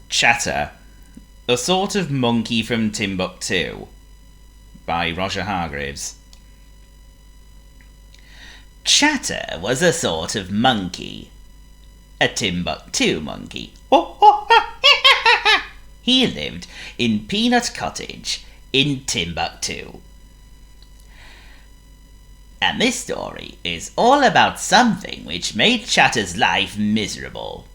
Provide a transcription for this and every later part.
Chatter, a sort of monkey from Timbuctoo, by Roger Hargreaves. Chatter was a sort of monkey, a Timbuctoo monkey. He lived in Peanut Cottage in Timbuctoo. And this story is all about something which made Chatter's life miserable.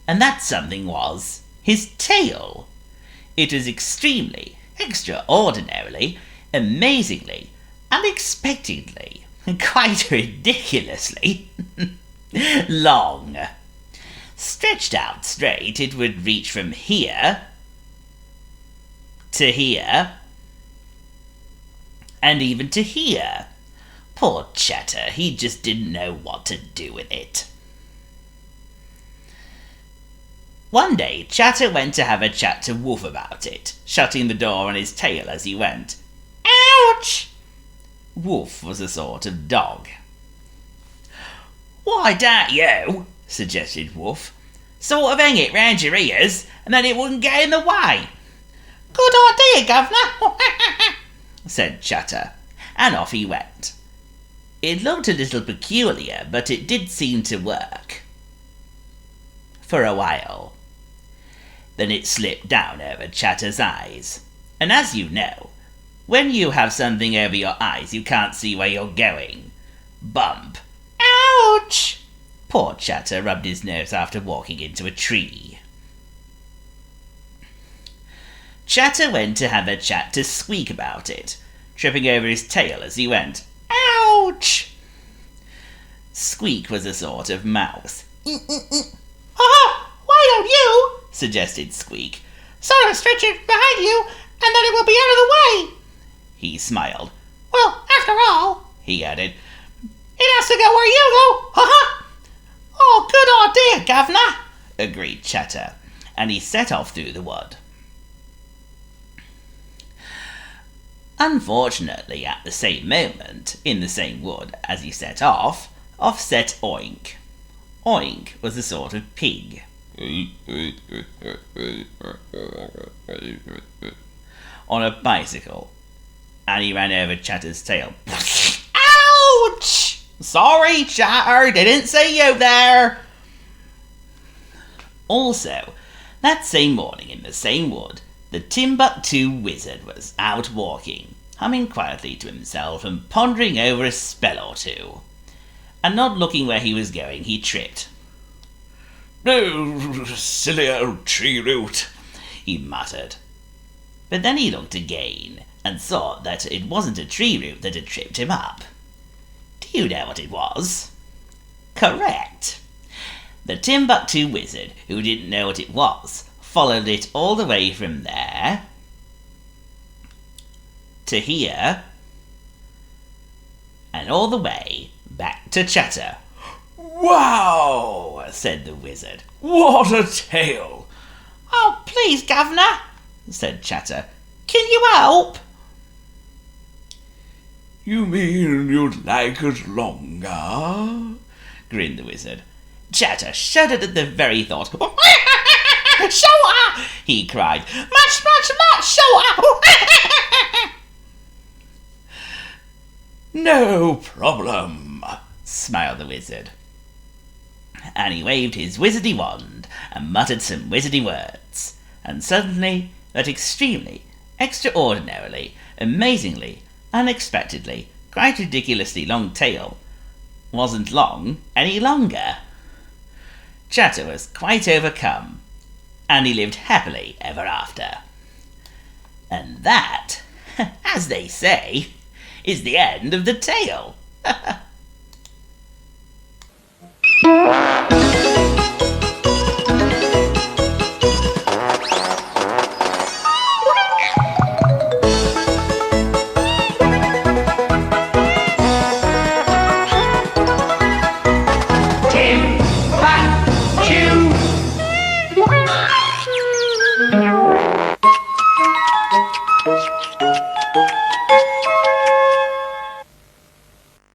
And that something was his tail. It was extremely, extraordinarily, amazingly, unexpectedly, quite ridiculously long. Stretched out straight, it would reach from here to here, and even to here. Poor Chatter, he just didn't know what to do with it. One day, Chatter went to have a chat to Wolf about it, shutting the door on his tail as he went. Ouch! Wolf was a sort of dog. Why don't you, suggested Wolf, sort of hang it round your ears, and then it wouldn't get in the way. Good idea, Governor, said Chatter, and off he went. It looked a little peculiar, but it did seem to work. For a while. Then it slipped down over Chatter's eyes. And as you know, when you have something over your eyes, you can't see where you're going. Bump. Ouch! Poor Chatter rubbed his nose after walking into a tree. Chatter went to have a chat to Squeak about it, tripping over his tail as he went. Ouch! Squeak was a sort of mouse. Ha! Why don't you, suggested Squeak, sort of stretch it behind you, and then it will be out of the way? He smiled. Well, after all, he added, it has to go where you go, ha-ha! Oh, good idea, Governor, agreed Chatter, and he set off through the wood. Unfortunately, at the same moment, in the same wood as he set off set Oink. Oink was a sort of pig. On a bicycle, and he ran over Chatter's tail. Ouch! Sorry, Chatter, didn't see you there. Also, that same morning in the same wood, the Timbuctoo wizard was out walking, humming quietly to himself and pondering over a spell or two. And not looking where he was going, he tripped. "No, silly old tree root," he muttered. But then he looked again, and saw that it wasn't a tree root that had tripped him up. Do you know what it was? Correct. The Timbuctoo wizard, who didn't know what it was, followed it all the way from there to here, and all the way back to Chatter. "Wow!" said the wizard. "What a tail!" "Oh, please, Governor," said Chatter. "Can you help?" "You mean you'd like it longer?" grinned the wizard. Chatter shuddered at the very thought. "Shorter!" he cried. "Much, much, much shorter!" "No problem," smiled the wizard. And he waved his wizardy wand and muttered some wizardy words, and suddenly, that extremely, extraordinarily, amazingly, unexpectedly, quite ridiculously long tail wasn't long any longer. Chatter was quite overcome, and he lived happily ever after. And that, as they say, is the end of the tale.